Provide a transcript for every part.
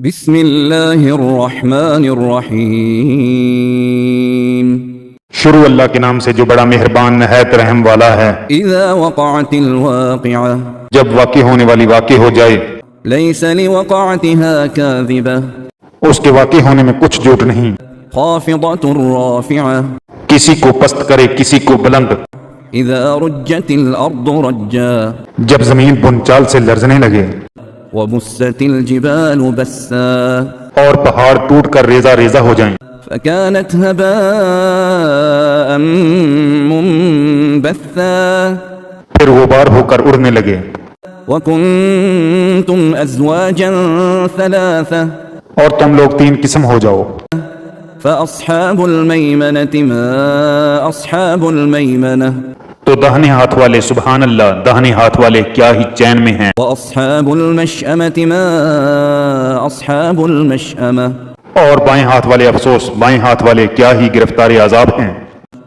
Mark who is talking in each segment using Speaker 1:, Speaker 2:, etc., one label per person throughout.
Speaker 1: بسم اللہ الرحمن الرحیم
Speaker 2: شروع اللہ کے نام سے جو بڑا مہربان نہایت رحم والا ہے۔
Speaker 1: اذا وقعت الواقعہ
Speaker 2: جب واقع ہونے والی واقع ہو جائے،
Speaker 1: لیس لوقعتها کاذبہ
Speaker 2: اس کے واقع ہونے میں کچھ جھوٹ نہیں،
Speaker 1: خافضۃ رافعہ
Speaker 2: کسی کو پست کرے کسی کو بلند،
Speaker 1: اذا رجت الارض رجا
Speaker 2: جب زمین بنچال سے لرزنے لگے
Speaker 1: وبست الجبال بسا
Speaker 2: اور پہاڑ ٹوٹ کر ریزہ ریزہ ہو جائیں
Speaker 1: فكانت هباء منبثا
Speaker 2: پھر غبار ہو کر اڑنے لگے،
Speaker 1: وكنتم ازواجا ثلاثة
Speaker 2: اور تم لوگ تین قسم ہو جاؤ،
Speaker 1: فاصحاب الميمنة ما اصحاب الميمنة
Speaker 2: تو داہنے ہاتھ والے سبحان اللہ، داہنے ہاتھ والے کیا ہی چین میں ہیں،
Speaker 1: واصحاب المشأمة ما اصحاب المشأمة
Speaker 2: اور بائیں ہاتھ والے افسوس، بائیں ہاتھ والے کیا ہی گرفتار عذاب ہیں۔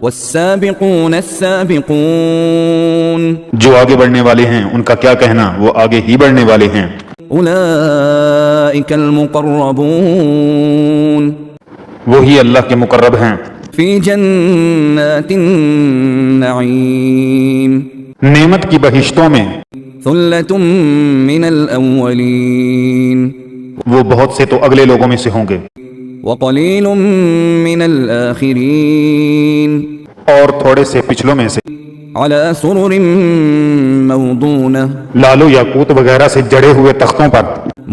Speaker 1: والسابقون السابقون
Speaker 2: جو آگے بڑھنے والے ہیں ان کا کیا کہنا، وہ آگے ہی بڑھنے والے ہیں،
Speaker 1: اولئک المقربون
Speaker 2: وہی اللہ کے مقرب ہیں،
Speaker 1: فی جنات النعیم
Speaker 2: نعمت کی بہشتوں میں،
Speaker 1: ثلۃ من الاولین
Speaker 2: وہ بہت سے تو اگلے لوگوں میں سے ہوں گے،
Speaker 1: وقلیل من الاخرین
Speaker 2: اور تھوڑے سے پچھلوں میں سے،
Speaker 1: علی سرر موضونہ
Speaker 2: لالو یاقوت وغیرہ سے جڑے ہوئے تختوں پر،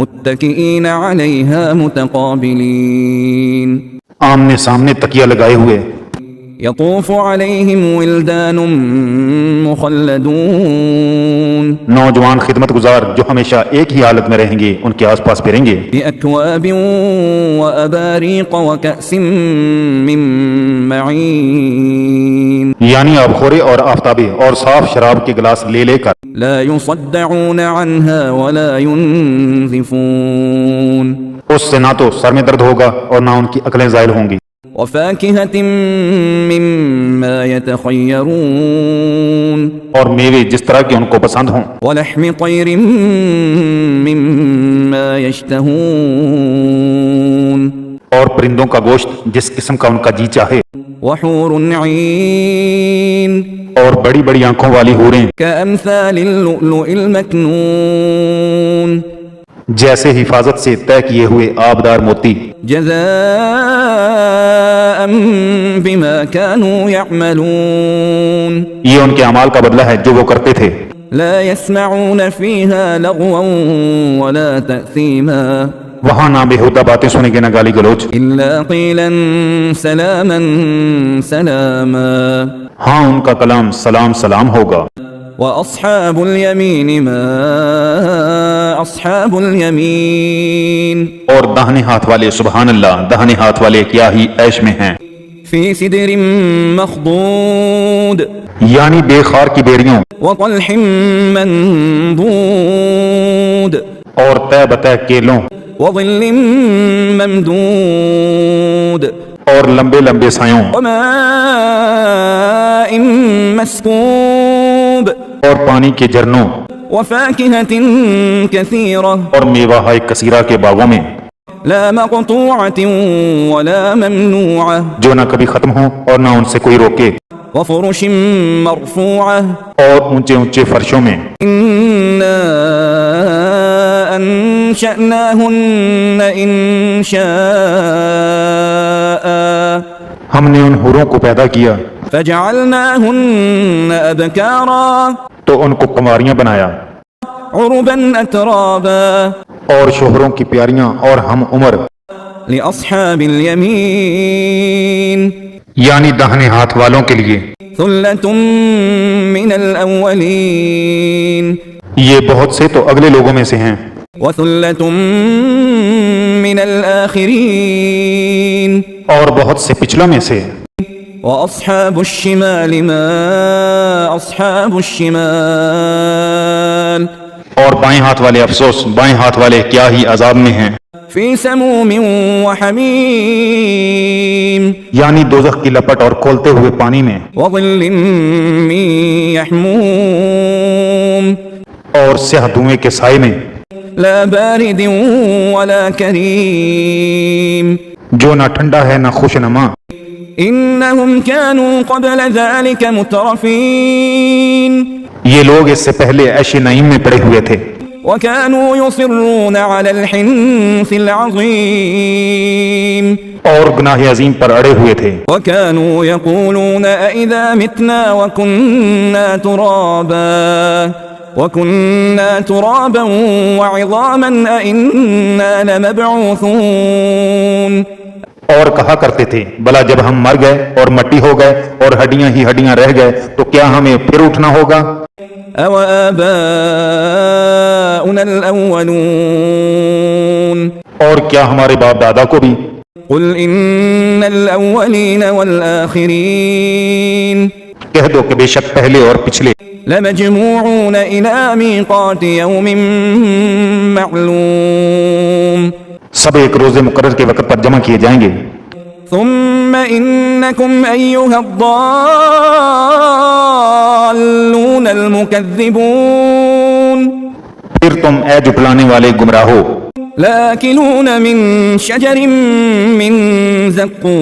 Speaker 1: متکئین علیہا متقابلین
Speaker 2: آمنے سامنے تکیہ لگائے ہوئے،
Speaker 1: یطوف علیہم ولدان مخلدون
Speaker 2: نوجوان خدمت گزار جو ہمیشہ ایک ہی حالت میں رہیں گے ان کے آس پاس پھریں گے،
Speaker 1: بأکواب وأباریق وکأس من معین
Speaker 2: یعنی آبخورے اور آفتابے اور صاف شراب کے گلاس لے لے کر،
Speaker 1: لا يصدعون عنها ولا ينزفون
Speaker 2: اس سے نہ تو سر میں درد ہوگا اور نہ ان کی عقلیں زائل ہوں گی،
Speaker 1: وفاکہۃ مما یتخیرون
Speaker 2: اور میوے جس طرح کے ان کو پسند ہوں،
Speaker 1: ولحم طیر مما یشتہون
Speaker 2: اور پرندوں کا گوشت جس قسم کا ان کا جی چاہے،
Speaker 1: وحور عین
Speaker 2: اور بڑی بڑی آنکھوں والی حوریں
Speaker 1: کامثال اللؤلؤ المکنون
Speaker 2: جیسے حفاظت سے طے کیے ہوئے آبدار موتی،
Speaker 1: جزاء بما كانوا يعملون
Speaker 2: یہ ان کے اعمال کا بدلہ ہے جو وہ کرتے تھے،
Speaker 1: لا يسمعون فيها لغوا ولا تأثيما
Speaker 2: وہاں نہ بےہودہ باتیں سنیں گے نہ گالی گلوچ،
Speaker 1: إلا قيلا سلاما سلاما
Speaker 2: ہاں ان کا کلام سلام سلام ہوگا،
Speaker 1: وأصحاب اليمين ما أصحاب اليمين
Speaker 2: اور داہنے ہاتھ والے سبحان اللہ، داہنے ہاتھ والے کیا ہی عیش میں ہیں،
Speaker 1: في سدر مخضود
Speaker 2: یعنی بے خار کی بیڑیوں
Speaker 1: وطلح منضود
Speaker 2: اور طے بطے کیلوں
Speaker 1: وظل ممدود
Speaker 2: اور لمبے لمبے سایوں
Speaker 1: وماء مسكوب
Speaker 2: اور پانی کے جھرنوں
Speaker 1: وفاكهة كثيرة
Speaker 2: اور میوہ کثیرہ کے باغوں میں،
Speaker 1: لا مقطوعة ولا ممنوعة
Speaker 2: جو نہ کبھی ختم ہوں اور نہ ان سے کوئی روکے،
Speaker 1: وفرش مرفوعة
Speaker 2: اور اونچے اونچے فرشوں میں،
Speaker 1: إنا أنشأناهن إنشاء
Speaker 2: ہم نے ان حوروں کو پیدا کیا
Speaker 1: فجعلناهن أبكارا
Speaker 2: تو ان کو قماریاں بنایا،
Speaker 1: عربا أترابا
Speaker 2: اور شوہروں کی پیاریاں اور ہم عمر،
Speaker 1: لأصحاب اليمين
Speaker 2: یعنی داہنے ہاتھ والوں کے لیے،
Speaker 1: ثلة من الأولين
Speaker 2: یہ بہت سے تو اگلے لوگوں میں سے ہیں،
Speaker 1: وثلة من الآخرين
Speaker 2: اور بہت سے پچھلوں میں سے،
Speaker 1: وأصحاب الشمال ما أصحاب الشمال
Speaker 2: اور بائیں ہاتھ والے افسوس، بائیں ہاتھ والے کیا ہی عذاب میں ہیں،
Speaker 1: في سموم وحميم
Speaker 2: یعنی دوزخ کی لپٹ اور کھولتے ہوئے پانی میں،
Speaker 1: وظل من يحموم
Speaker 2: اور سیاہ دھوئیں کے سائے میں،
Speaker 1: لا بارد ولا كريم
Speaker 2: جو نہ ٹھنڈا ہے نہ خوش نما.
Speaker 1: إنهم كانوا قبل ذلك مترفين
Speaker 2: یہ لوگ اس سے پہلے عیش نعیم میں پڑے ہوئے تھے.
Speaker 1: وكانوا يصرون على الحنث العظيم
Speaker 2: اور گناہ عظیم پر اڑے ہوئے تھے.
Speaker 1: وكانوا يقولون أئذا متنا وكنا ترابا وعظاما أئنا لمبعوثون.
Speaker 2: اور کہا کرتے تھے بلا جب ہم مر گئے اور مٹی ہو گئے اور ہڈیاں ہی ہڈیاں رہ گئے تو کیا ہمیں پھر اٹھنا ہوگا؟
Speaker 1: أَوَآبَاؤُنَا الْأَوَّلُونَ
Speaker 2: اور کیا ہمارے باپ دادا کو بھی؟
Speaker 1: قُلْ إِنَّ الْأَوَّلِينَ وَالْآخِرِينَ
Speaker 2: کہہ دو کہ بے شک پہلے اور پچھلے
Speaker 1: لَمَجْمُوعُونَ إِلَى مِيقَاتِ يَوْمٍ مَّعْلُومٍ
Speaker 2: سب ایک روز مقرر کے وقت پر جمع کیے جائیں گے.
Speaker 1: ثم إنكم أيها الضالون المكذبون
Speaker 2: پھر تم اے جھٹلانے والے گمراہو
Speaker 1: لآكلون من شجر من زقوم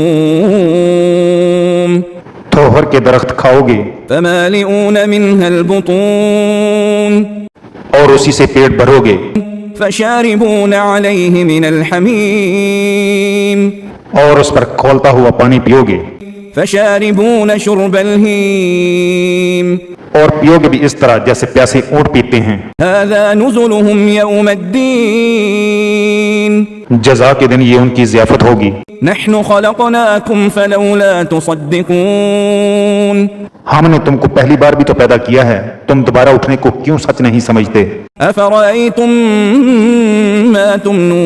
Speaker 2: تھوہر کے درخت کھاؤ گے
Speaker 1: فمالئون منها البطون
Speaker 2: اور اسی سے پیٹ بھرو گے.
Speaker 1: فشاربون عليه من الحميم
Speaker 2: اور اس پر کھولتا ہوا پانی پیو گے.
Speaker 1: فشاربون شرب الهيم
Speaker 2: اور پیو گے بھی اس طرح جیسے پیاسے اونٹ پیتے ہیں.
Speaker 1: هذا نزلهم يوم الدين
Speaker 2: جزا کے دن یہ ان کی ضیافت ہوگی.
Speaker 1: نحن خلقناكم فلولا تصدقون
Speaker 2: ہم نے تم کو پہلی بار بھی تو پیدا کیا ہے، تم دوبارہ اٹھنے کو کیوں سچ نہیں سمجھتے؟
Speaker 1: أفرأيتم ما تمنون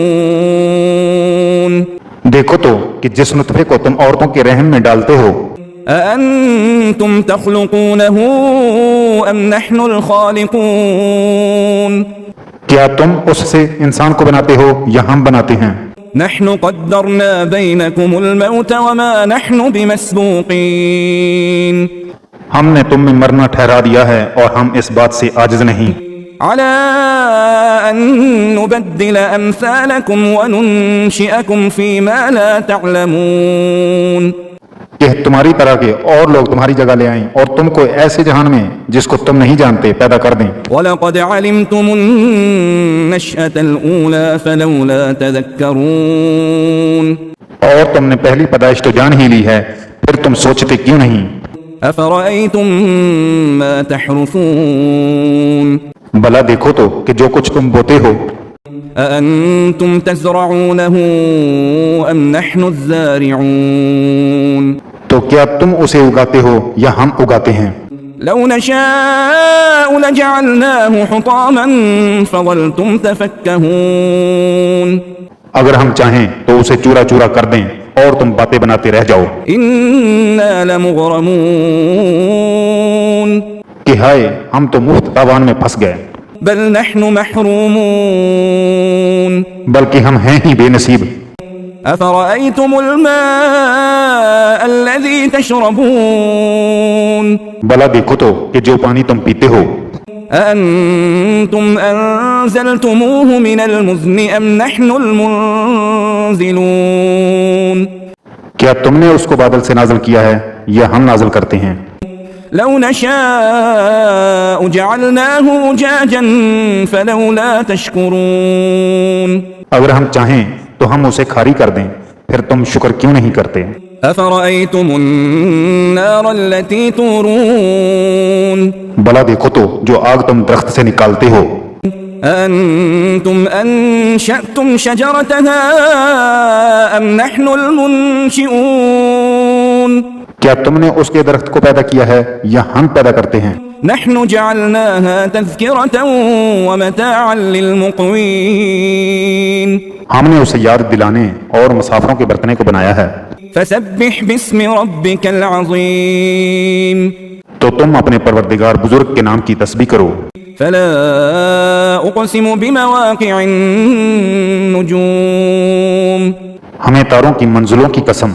Speaker 2: دیکھو تو کہ جس نطفے کو تم عورتوں کے رحم میں ڈالتے ہو،
Speaker 1: أأنتم تخلقونه أم نحن الخالقون
Speaker 2: کیا تم اس سے انسان کو بناتے ہو یا ہم بناتے ہیں؟
Speaker 1: نحن قدرنا بينكم الموت وما نحن بمسبوقين
Speaker 2: ہم نے تم میں مرنا ٹھہرا دیا ہے اور ہم اس بات سے عاجز نہیں
Speaker 1: على أن نبدل أمثالكم وننشئكم فيما لا تعلمون
Speaker 2: کہ تمہاری طرح کے اور لوگ تمہاری جگہ لے آئیں اور تم کو ایسے جہان میں جس کو تم نہیں جانتے پیدا کر دیں.
Speaker 1: وَلَقَدْ عَلِمْتُمُ النَّشْأَةَ الْأُولَى فَلَوْلَا تَذَكَّرُونَ
Speaker 2: اور تم نے پہلی پیدائش تو جان ہی لی ہے، پھر تم سوچتے کیوں نہیں؟
Speaker 1: أَفَرَأَيْتُم مَّا تَحْرُثُونَ
Speaker 2: بھلا دیکھو تو کہ جو کچھ تم بوتے ہو،
Speaker 1: أَأَنتُمْ تَزْرَعُونَهُ أَمْ نَحْنُ الزَّارِعُونَ
Speaker 2: تو کیا تم اسے اگاتے ہو یا ہم اگاتے ہیں؟
Speaker 1: لو نشاء لجعلناه حطاما فظلتم تفكهون
Speaker 2: اگر ہم چاہیں تو اسے چورا چورا کر دیں اور تم باتیں بناتے رہ جاؤ.
Speaker 1: إنا لمغرمون
Speaker 2: کہ ہائے ہم تو مفت تاوان میں پھنس گئے،
Speaker 1: بل نحن محرومون
Speaker 2: بلکہ ہم ہیں ہی بے نصیب.
Speaker 1: أفرأيتم الماء الذي تشربون
Speaker 2: بلا دیکھو تو کہ جو پانی تم پیتے ہو،
Speaker 1: أأنتم أنزلتموه من المزن أم نحن المنزلون
Speaker 2: کیا تم نے اس کو بادل سے نازل کیا ہے یا ہم نازل کرتے ہیں؟
Speaker 1: لو نشاء جعلناه أجاجا فلولا تشكرون
Speaker 2: اگر ہم چاہیں تو ہم اسے کھاری کر دیں، پھر تم شکر کیوں نہیں کرتے؟
Speaker 1: أفرأيتم النار التي تورون
Speaker 2: بلا دیکھو تو جو آگ تم درخت سے نکالتے ہو،
Speaker 1: أنتم أنشأتم شجرتها أم نحن المنشئون
Speaker 2: کیا تم نے اس کے درخت کو پیدا کیا ہے یا ہم پیدا کرتے ہیں؟
Speaker 1: نحن جعلناها تذكرة ومتاعا للمقوين
Speaker 2: ہم نے اسے یاد دلانے اور مسافروں کے برتنے کو بنایا ہے.
Speaker 1: فسبح باسم ربك العظيم
Speaker 2: تو تم اپنے پروردگار بزرگ کے نام کی تسبیح کرو.
Speaker 1: فلا أقسم بمواقع النجوم
Speaker 2: ہمیں تاروں کی منزلوں کی قسم،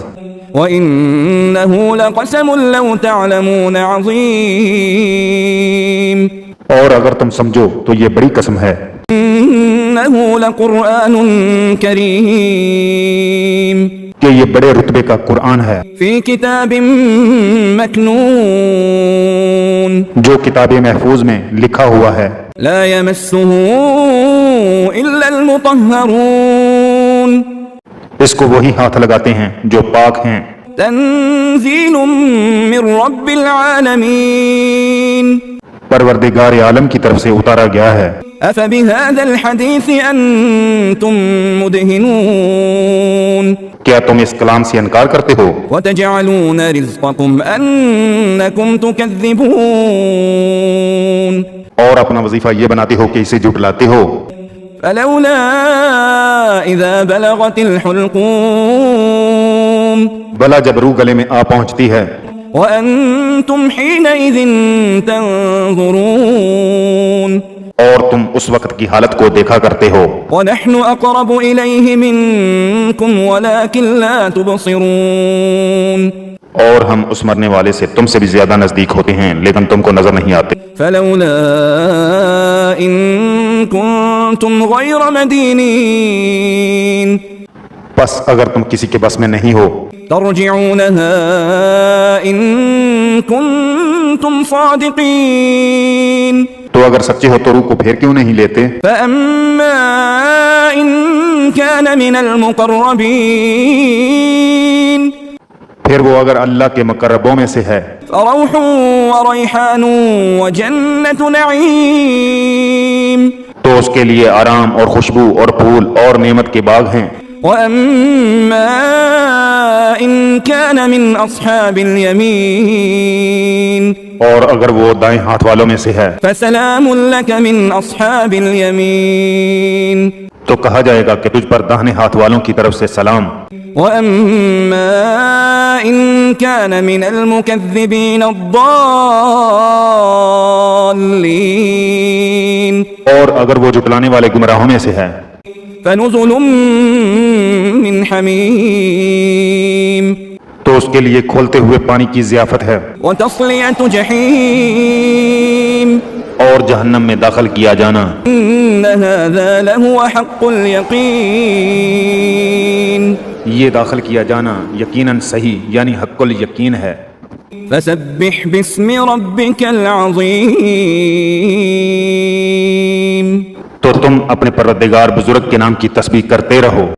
Speaker 1: وإنه لقسم لو تعلمون عظيم
Speaker 2: اور اگر تم سمجھو تو یہ بڑی قسم ہے.
Speaker 1: إنه لقرآن كريم
Speaker 2: کہ یہ بڑے رتبے کا قرآن ہے
Speaker 1: في كتاب مكنون
Speaker 2: جو کتاب محفوظ میں لکھا ہوا ہے
Speaker 1: لا يمسه إلا المطهرون
Speaker 2: اس کو وہی ہاتھ لگاتے ہیں جو پاک ہیں
Speaker 1: تنزيل من رب العالمين
Speaker 2: پروردگار عالم کی طرف سے اتارا گیا ہے
Speaker 1: أفبهذا الحديث أنتم مدهنون
Speaker 2: کیا تم اس کلام سے انکار کرتے ہو
Speaker 1: وتجعلون رزقكم أنكم تكذبون
Speaker 2: اور اپنا وظیفہ یہ بناتے ہو کہ اسے جھٹلاتے ہو
Speaker 1: فلولا إذا بلغت الحلقوم
Speaker 2: بلا جب روح گلے میں آ پہنچتی ہے
Speaker 1: وأنتم حينئذ تنظرون
Speaker 2: اور تم اس وقت کی حالت کو دیکھا کرتے ہو
Speaker 1: ونحن أقرب إليه منكم ولكن لا تبصرون
Speaker 2: اور ہم اس مرنے والے سے تم سے بھی زیادہ نزدیک ہوتے ہیں لیکن تم کو نظر نہیں آتے
Speaker 1: فلولا إن كنتم غير مدينين
Speaker 2: بس اگر تم کسی کے بس میں نہیں ہو
Speaker 1: ترجعونها إن كنتم صادقين
Speaker 2: تو اگر سچے ہو تو روح کو پھیر کیوں نہیں لیتے
Speaker 1: فأما إن كان من المقربين
Speaker 2: پھر وہ اگر اللہ کے مقربوں میں سے ہے
Speaker 1: فروح وريحان وجنة نعيم
Speaker 2: تو اس کے لیے آرام اور خوشبو اور پھول اور نعمت کے باغ ہیں
Speaker 1: وأما إن كان من أصحاب اليمين
Speaker 2: اور اگر وہ دائیں ہاتھ والوں میں سے ہے
Speaker 1: فسلام لك من أصحاب اليمين
Speaker 2: تو کہا جائے گا کہ تجھ پر داہنے ہاتھ والوں کی طرف سے سلام
Speaker 1: وأما إن كان من المكذبين الضالين
Speaker 2: اور اگر وہ جھٹلانے والے گمراہوں میں سے ہے
Speaker 1: فنزل من حميم
Speaker 2: تو اس کے لیے کھولتے ہوئے پانی کی ضیافت ہے
Speaker 1: وتصلية جحيم
Speaker 2: اور جہنم میں داخل کیا جانا
Speaker 1: إن هذا لهو حق اليقين
Speaker 2: یہ داخل کیا جانا یقیناً صحیح یعنی حق الیقین ہے
Speaker 1: فسبح باسم ربك العظيم
Speaker 2: تو تم اپنے پروردگار بزرگ کے نام کی تسبیح کرتے رہو